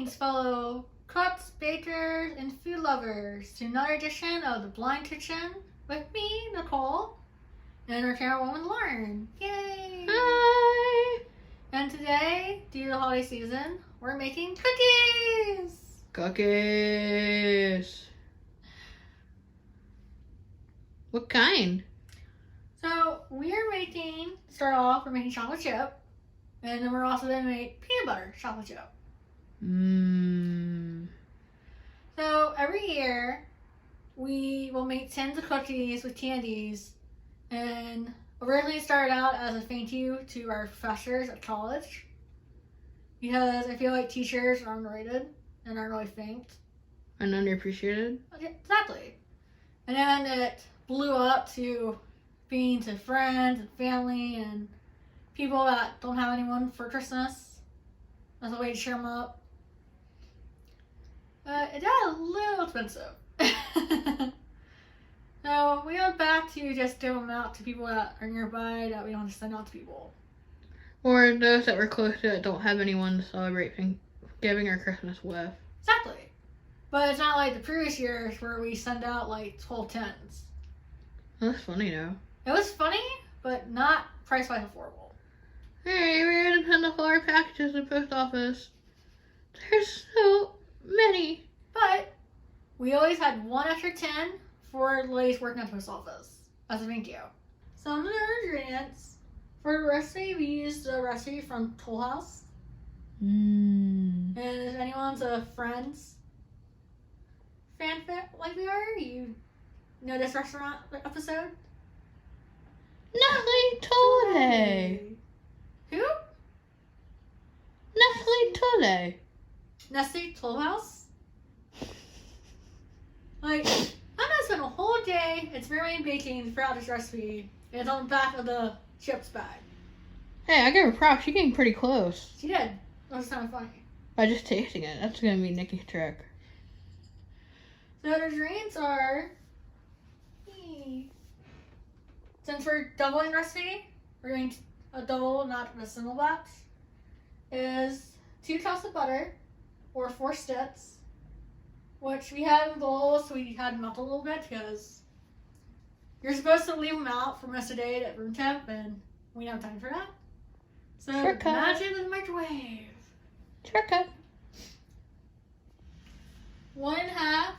Greetings, fellow cooks, bakers, and food lovers, to another edition of The Blind Kitchen with me, Nicole, and our camerawoman, Lauren. Yay! Hi! And today, due to the holiday season, we're making cookies! Cookies! What kind? So, we're making chocolate chip, and then we're also going to make peanut butter chocolate chip. So every year we will make tins of cookies with candies, and originally started out as a thank you to our professors at college, because I feel like teachers are underrated and aren't really thanked. And underappreciated? Exactly. And then it blew up to being to friends and family and people that don't have anyone for Christmas as a way to cheer them up. It got a little expensive. So we went back to just give them out to people that are nearby that we don't send out to people. Or those that we're close to that don't have anyone to celebrate Thanksgiving or Christmas with. Exactly. But it's not like the previous years where we send out like 12 tins. That's funny though. It was funny, but not price-wise affordable. Hey, we're gonna send off all our packages to the post office. There's so many. But we always had one extra tin for the ladies working at the post office as a thank you. Some of the ingredients for the recipe, we used the recipe from Toll House. And if anyone's a Friends fan like we are, you know this restaurant episode? Nestle Tolle. Who? Nestle Tolle. Nestle Toll House? Like, I'm gonna spend a whole day experimenting baking throughout this recipe, and it's on the back of the chips bag. Hey, I give her props. She came pretty close. She did. That was kind of funny. By just tasting it. That's gonna be Nikki's trick. So the ingredients are, since we're doubling recipe, we're doing a double, not a single batch, is 2 cups of butter, or 4 sticks, which we had in bowls, so we had to melt a little bit because you're supposed to leave them out for most of the day at room temp, and we don't have time for that. So imagine in the microwave. Shortcut. 1.5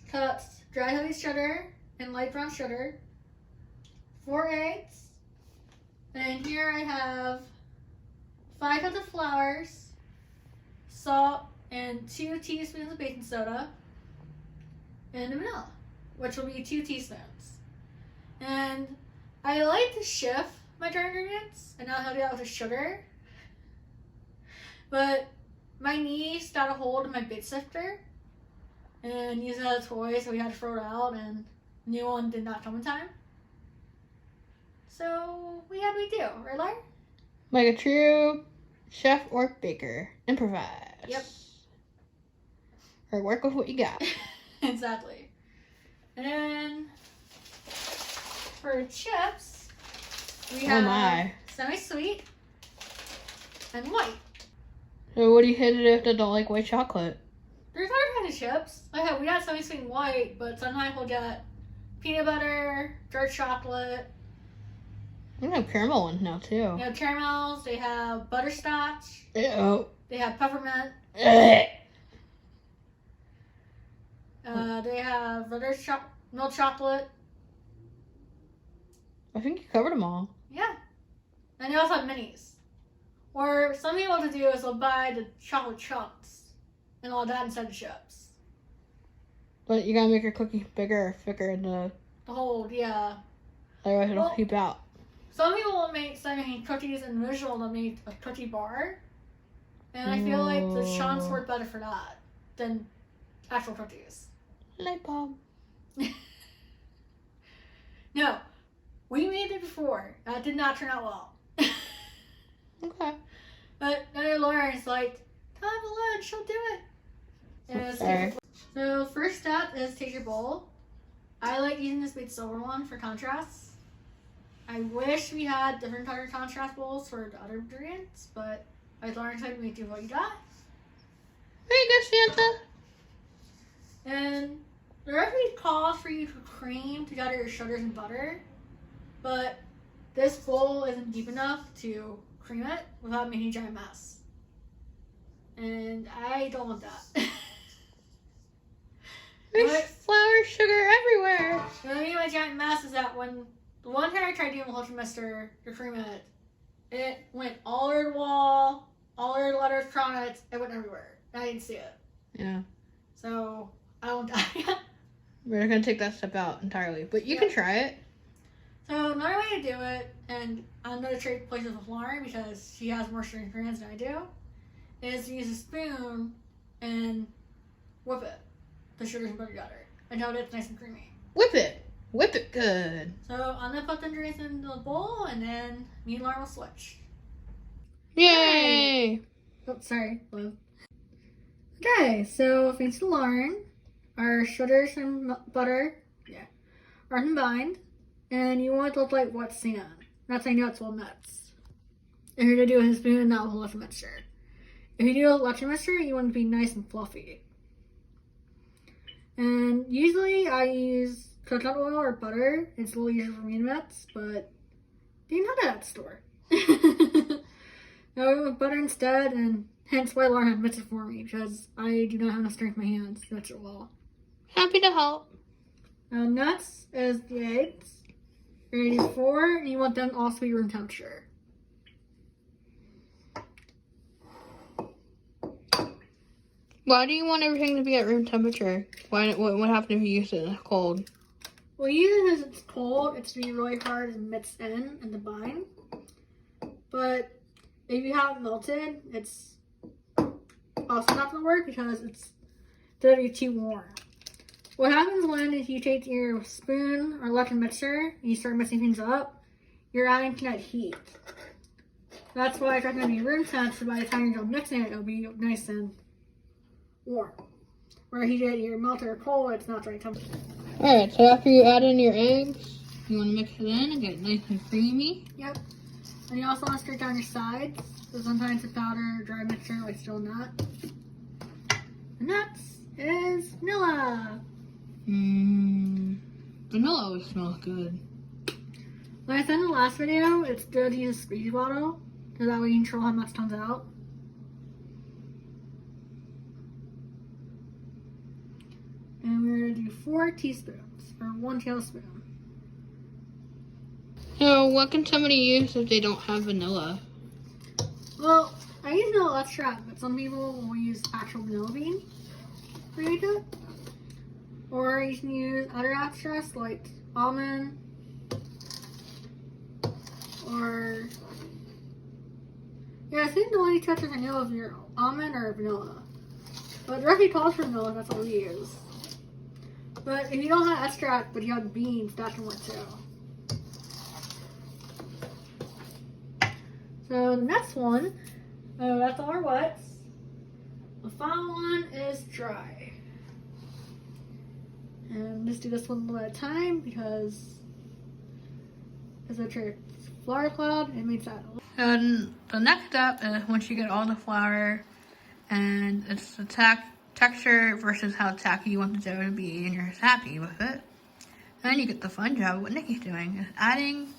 cups dry heavy sugar and light brown sugar, 4 eggs, and here I have 5 cups of flour, salt, and 2 teaspoons of baking soda, and vanilla, which will be 2 teaspoons. And I like to shift my dry ingredients and not have to do that with the sugar, but my niece got a hold of my bit sifter and used it as a toy, so we had to throw it out, and the new one did not come in time. So we had to do, right, Larry? Like a true chef or baker. Improvise. Yep. Or work with what you got. Exactly. And then for chips, we have semi-sweet and white. So what do you hit it if they don't like white chocolate? There's other kind of chips. We got semi-sweet and white, but sometimes we'll get peanut butter, dark chocolate. We have caramel ones now too. They have caramels, they have butterscotch. Ew. They have peppermint. They have milk chocolate. I think you covered them all. Yeah. And they also have minis. Or some people what to do is they'll buy the chocolate chunks and all that instead of chips. But you gotta make your cookie bigger or thicker in the whole, yeah. Otherwise it'll keep out. Some people will make cookies individual to make a cookie bar. And I feel like the chunks work better for that than actual cookies. Light bulb. No. We made it before. That did not turn out well. Okay. But then Lauren's like, time for lunch, she'll do it. And so first step is take your bowl. I like using this big silver one for contrast. I wish we had different color contrast bowls for the other ingredients, but I learned how to make do what you got. Hey, Santa. And the recipe calls for you to cream together your sugars and butter, but this bowl isn't deep enough to cream it without making a giant mess. And I don't want that. There's flour, sugar everywhere. What I mean by giant mess is that when the one time I tried doing the whole trimester to cream it, it went all over the wall, all over the letters, cronets, it went everywhere. I didn't see it. Yeah. So I don't die. We're going to take that step out entirely. But you can try it. So another way to do it, and I'm going to trade places with Lauren because she has more sugar ingredients than I do, is to use a spoon and whip it, the sugars and butter together, until it's nice and creamy. Whip it. Whip it good. So I'm going to put the ingredients in the bowl, and then me and Lauren will switch. Yay! Oh, sorry, Lou. Okay, so thanks to Lauren, our sugars and butter are combined, and you want it to look like wet sand. That's how you know it's well mixed. If you're going to do a spoon, not with a lecture mixture. If you do a lecture mixture, you want it to be nice and fluffy. And usually I use coconut oil or butter. It's a little easier for me to mix, but you can have that at the store. No, I went with butter instead, and hence why Lauren had to mix it for me, because I do not have enough strength in my hands to mix it well. Happy to help. Now, nuts is the eggs. You're going to use 4, and you want them also to be room temperature. Why do you want everything to be at room temperature? What happens if you use it cold? Well, usually because it's cold, it's going to be really hard to mix in and to bind. But if you have it melted, it's also not going to work because it's going to be too warm. What happens when if you take your spoon or electric mixer and you start mixing things up, you're adding to that heat. That's why it's not going to be room temp, so by the time you're done mixing it, it'll be nice and warm. Where if you get your melted or cold, it's not the right temperature. Alright, so after you add in your eggs, you want to mix it in and get it nice and creamy. Yep. And you also want to stir down your sides. So sometimes the powder or dry mixture like still not. The nuts is vanilla. Vanilla always smells good. Like I said in the last video, it's good to use a squeeze bottle, because that way you control how much comes out. And we're going to do 4 teaspoons, or 1 tablespoon. So what can somebody use if they don't have vanilla? Well, I use vanilla extract, but some people will use actual vanilla bean to make it. Or you can use other extracts like almond, or I think the only touches I know of your almond or vanilla. But directly calls for vanilla, that's all we use. But if you don't have extract, but you have beans, that can work too. So the next one, that's all our wets. The final one is dry. And just do this one a little at a time because as I try flour cloud, it makes that. And the next step is once you get all the flour and it's the texture versus how tacky you want the dough to be and you're happy with it. Then you get the fun job of what Nikki's doing, is adding,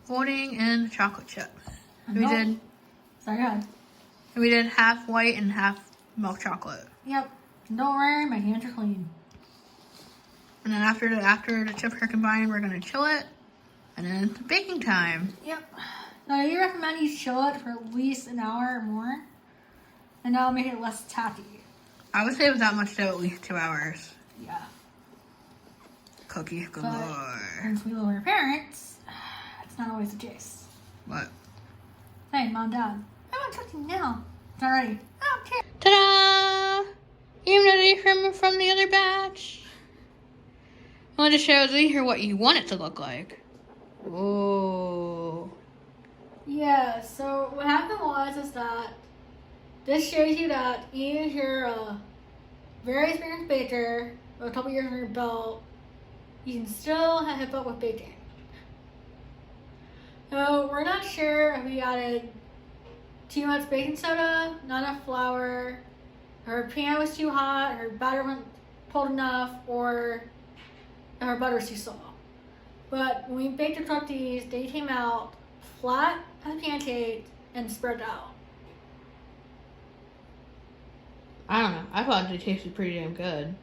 folding in chocolate chips. We did half white and half milk chocolate. Yep. Don't worry, my hands are clean. And then after the chips are combined, we're gonna chill it, and then it's baking time. Yep. Now you recommend you chill it for at least an hour or more, and that'll make it less tacky. I would say without much dough, at least 2 hours. Yeah. Cookies galore. But since we live with our parents, it's not always the case. What? Hey, Mom, Dad, I want cooking now. It's not ready. I don't care. Ta-da! You ready from the other batch? I want to show you what you want it to look like. Oh. Yeah, so what happened is that this shows you that even if you're a very experienced baker with a couple years on your belt, you can still have hip up with baking. So we're not sure if we added too much baking soda, not enough flour, her pan was too hot, her batter wasn't cold enough, or her butter was too soft. But when we baked the cookies, they came out flat as pancakes and spread out. I don't know. I thought they tasted pretty damn good.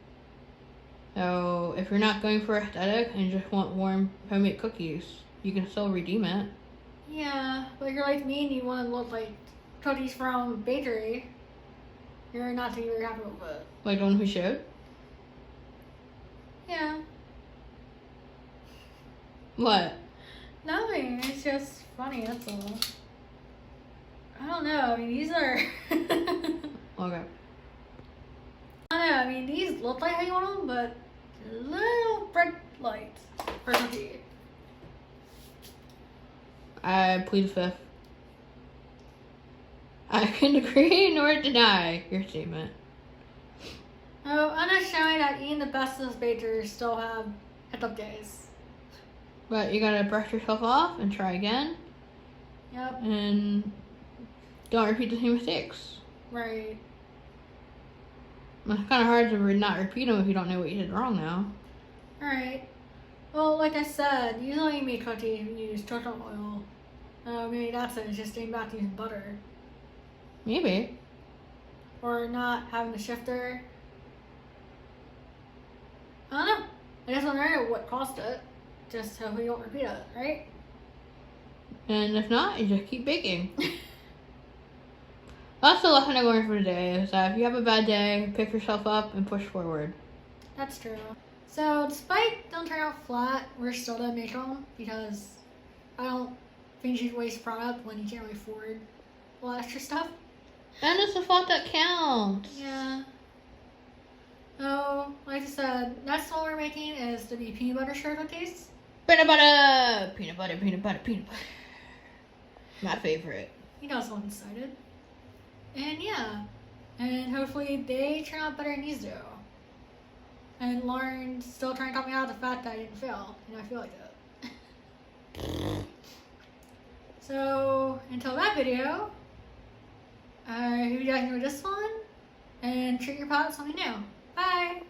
So if you're not going for aesthetic and you just want warm homemade cookies, you can still redeem it. Yeah, but if you're like me and you want to look like cookies from bakery, you're not too very happy with it. Like the one we showed? Yeah. What? Nothing. It's just funny, that's all. I don't know. I mean, these are... Okay. I don't know. I mean, these look like how you want them, but little bright lights for cookie. I plead the fifth. I can agree nor deny your statement. Oh, I'm not showing that even the bestest bakers still have hiccup days. But you gotta brush yourself off and try again. Yep. And don't repeat the same mistakes. Right. It's kind of hard to not repeat them if you don't know what you did wrong now. Alright. Well, like I said, usually you make cookies and you use coconut oil. Maybe that's it. It's just getting back to using butter. Maybe. Or not having the shifter. I don't know. I just want to know what caused it. Just so we don't repeat it, right? And if not, you just keep baking. That's the lesson I learned for today, is that if you have a bad day, pick yourself up and push forward. That's true. So, despite them turning out flat, we're still gonna make them because I don't think you should waste product when you can't really afford a lot of extra stuff. And it's the thought that counts. Yeah. So, like I said, next one we're making is to be peanut butter sugar cookies. Peanut butter! Peanut butter, peanut butter, peanut butter. My favorite. You know someone's excited. And yeah. And hopefully they turn out better than these do. And Lauren's still trying to talk me out of the fact that I didn't fail. And I feel like it. So, until that video, I hope you guys enjoyed this one. And treat your pot with something new. Bye!